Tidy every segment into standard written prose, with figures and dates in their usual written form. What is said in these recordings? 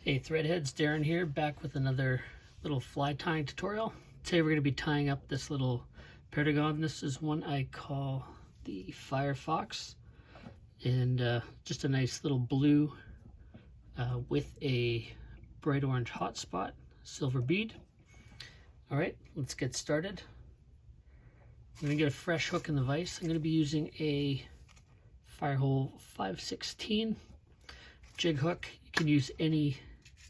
Hey Threadheads, Darren here, back with another little fly tying tutorial. Today we're going to be tying up this little Perdigon. This is one I call the Firefox, and just a nice little blue with a bright orange hotspot, silver bead. Alright, let's get started. I'm going to get a fresh hook in the vise. I'm going to be using a Firehole 516 jig hook. You can use any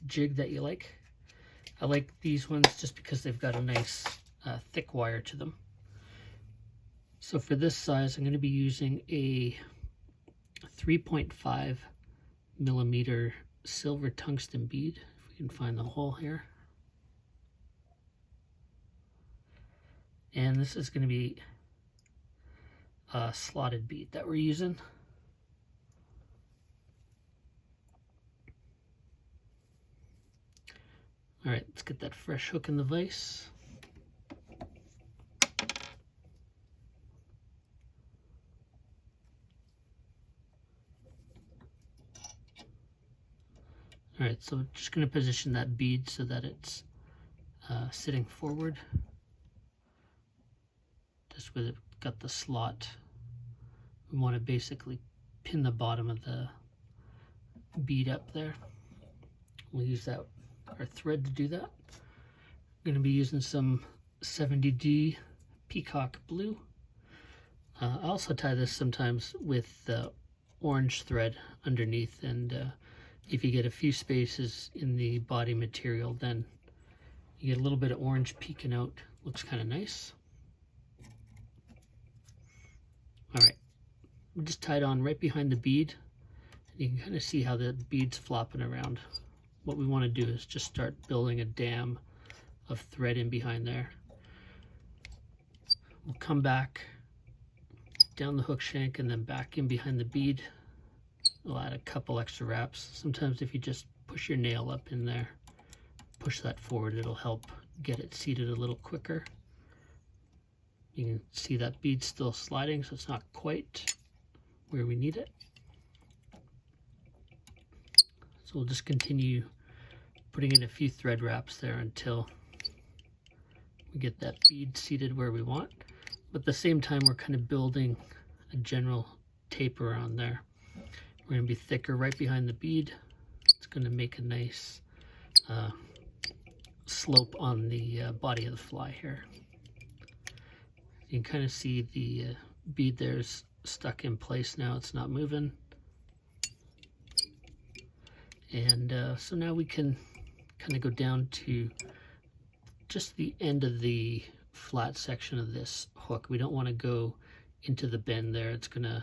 jig that you like. I like these ones just because they've got a nice thick wire to them. So for this size, I'm going to be using a 3.5 millimeter silver tungsten bead, if we can find the hole here. And this is going to be a slotted bead that we're using. All right, let's get that fresh hook in the vise. All right, so just going to position that bead so that it's sitting forward. Just where it got the slot, we want to basically pin the bottom of the bead up there. We'll use our thread to do that. I'm going to be using some 70D Peacock blue. I also tie this sometimes with orange thread underneath, and if you get a few spaces in the body material, then you get a little bit of orange peeking out. Looks kind of nice. All right, we just tied on right behind the bead. You can kind of see how the bead's flopping around. What we want to do is just start building a dam of thread in behind there. We'll come back down the hook shank and then back in behind the bead. We'll add a couple extra wraps. Sometimes if you just push your nail up in there, push that forward, it'll help get it seated a little quicker. You can see that bead still sliding, so it's not quite where we need it. So we'll just continue putting in a few thread wraps there until we get that bead seated where we want. But at the same time, we're kind of building a general taper on there. We're going to be thicker right behind the bead. It's going to make a nice slope on the body of the fly here. You can kind of see the bead there's stuck in place now. It's not moving. And so now we can kind of go down to just the end of the flat section of this hook. We don't want to go into the bend there. It's going to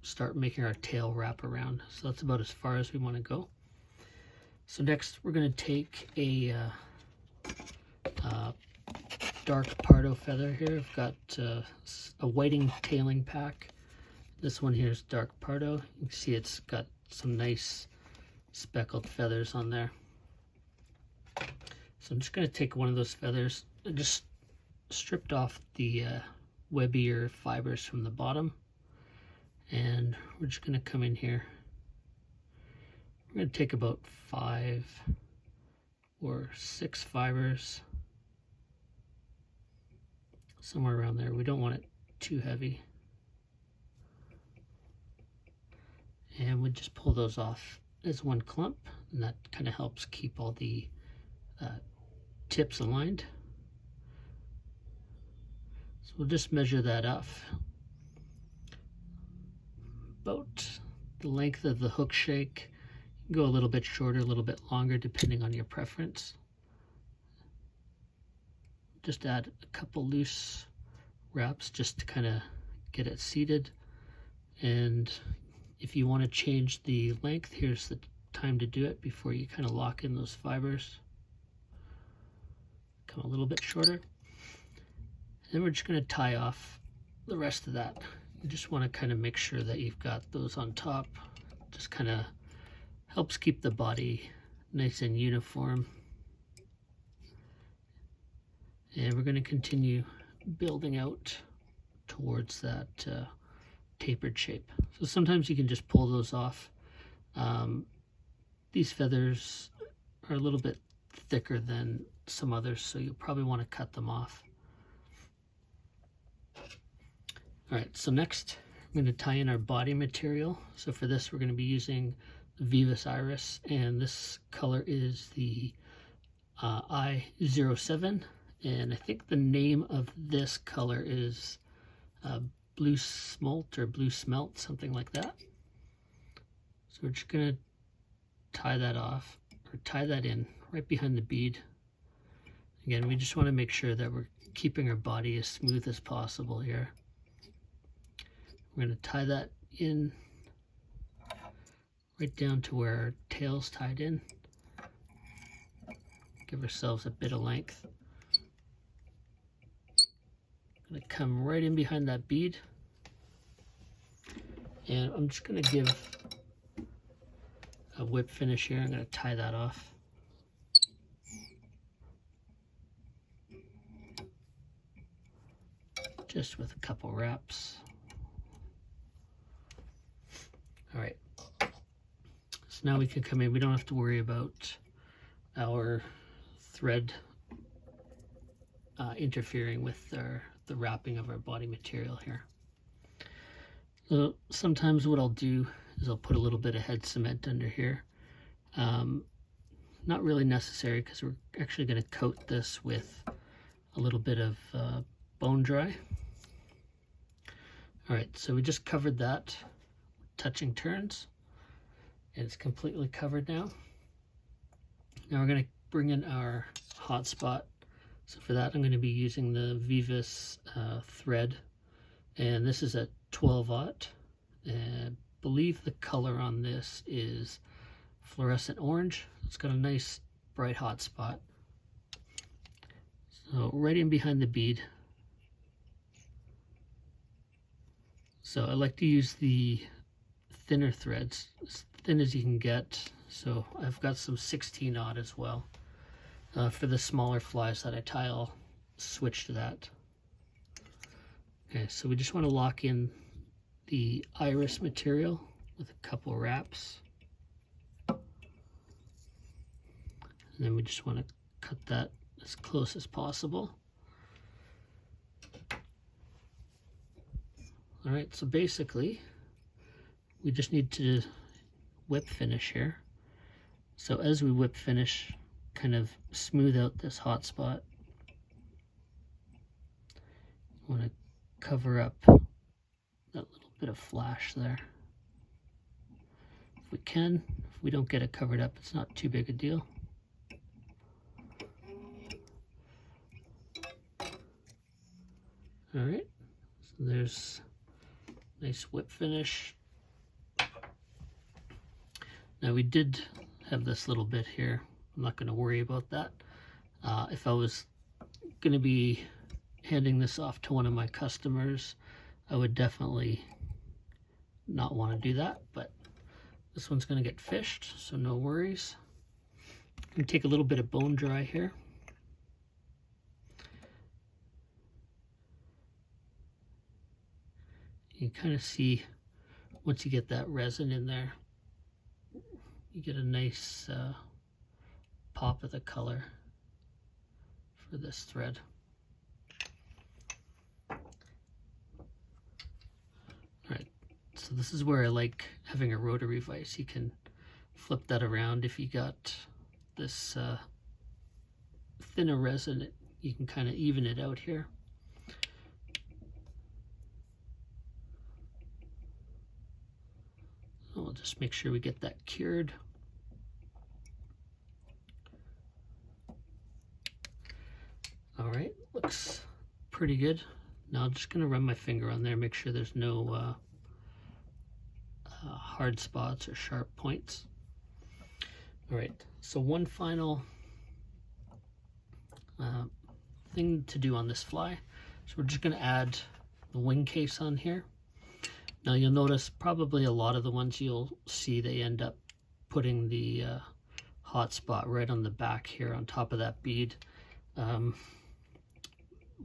start making our tail wrap around. So that's about as far as we want to go. So next we're going to take a dark Pardo feather here. I've got a whiting tailing pack. This one here is dark Pardo. You can see it's got some nice speckled feathers on there. So I'm just going to take one of those feathers and just stripped off the webbier fibers from the bottom, and we're just going to come in here. We're going to take about 5 or 6 fibers, somewhere around there. We don't want it too heavy, and we just pull those off as one clump, and that kind of helps keep all the tips aligned. So we'll just measure that off about the length of the hook shank. You can go a little bit shorter, a little bit longer, depending on your preference. Just add a couple loose wraps just to kind of get it seated. And if you want to change the length, here's the time to do it before you kind of lock in those fibers. Come a little bit shorter. And then we're just going to tie off the rest of that. You just want to kind of make sure that you've got those on top. Just kind of helps keep the body nice and uniform. And we're going to continue building out towards that tapered shape. So sometimes you can just pull those off. These feathers are a little bit thicker than some others, so you'll probably want to cut them off. All right, so next I'm going to tie in our body material. So for this, we're going to be using the Veevus Iris, and this color is the I07, and I think the name of this color is blue smolt or blue smelt, something like that. So we're just going to tie that off, or tie that in right behind the bead. Again, we just want to make sure that we're keeping our body as smooth as possible here. We're going to tie that in right down to where our tail's tied in. Give ourselves a bit of length. I'm going to come right in behind that bead. And I'm just going to give a whip finish here. I'm going to tie that off. Just with a couple wraps. All right. So now we can come in. We don't have to worry about our thread interfering with the wrapping of our body material here. So sometimes what I'll do is I'll put a little bit of head cement under here. Not really necessary, because we're actually going to coat this with a little bit of bone dry. All right, so we just covered that, touching turns, and it's completely covered now. Now we're going to bring in our hotspot. So for that, I'm going to be using the Veevus thread, and this is a 12-aught. I believe the color on this is fluorescent orange. It's got a nice bright hotspot. So right in behind the bead. So I like to use the thinner threads, as thin as you can get. So I've got some 16-aught as well. For the smaller flies that I tie, I'll switch to that. Okay, so we just want to lock in the iris material with a couple wraps. And then we just want to cut that as close as possible. All right, so basically we just need to whip finish here. So as we whip finish, kind of smooth out this hot spot. You want to cover up that little bit of flash there. If we can, if we don't get it covered up, it's not too big a deal. All right, so there's nice whip finish. Now we did have this little bit here. I'm not going to worry about that. If I was going to be handing this off to one of my customers, I would definitely not want to do that, but this one's going to get fished, so no worries. I'm going to take a little bit of bone dry here. You kind of see, once you get that resin in there, you get a nice pop of the color for this thread. All right, so this is where I like having a rotary vise. You can flip that around. If you got this thinner resin, you can kind of even it out here. We'll just make sure we get that cured. All right, looks pretty good. Now I'm just going to run my finger on there, make sure there's no hard spots or sharp points. All right, so one final thing to do on this fly. So we're just going to add the wing case on here. Now you'll notice probably a lot of the ones you'll see, they end up putting the hot spot right on the back here on top of that bead.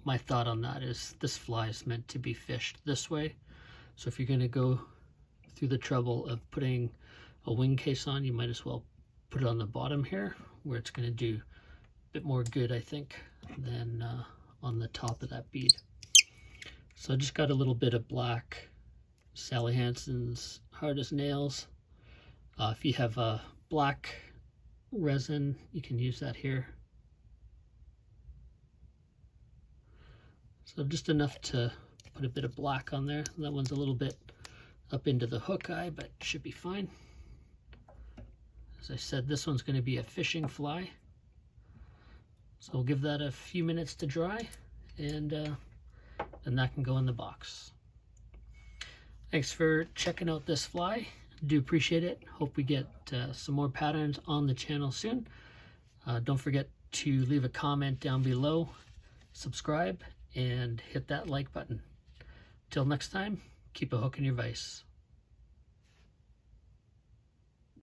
My thought on that is this fly is meant to be fished this way. So if you're going to go through the trouble of putting a wing case on, you might as well put it on the bottom here where it's going to do a bit more good, I think, than on the top of that bead. So I just got a little bit of black Sally Hansen's Hard as Nails. If you have a black resin, you can use that here. So just enough to put a bit of black on there. That one's a little bit up into the hook eye, but should be fine. As I said, this one's going to be a fishing fly. So we'll give that a few minutes to dry, and then that can go in the box. Thanks for checking out this fly. Do appreciate it. Hope we get some more patterns on the channel soon. Don't forget to leave a comment down below, subscribe, and hit that like button. Till next time, keep a hook in your vise.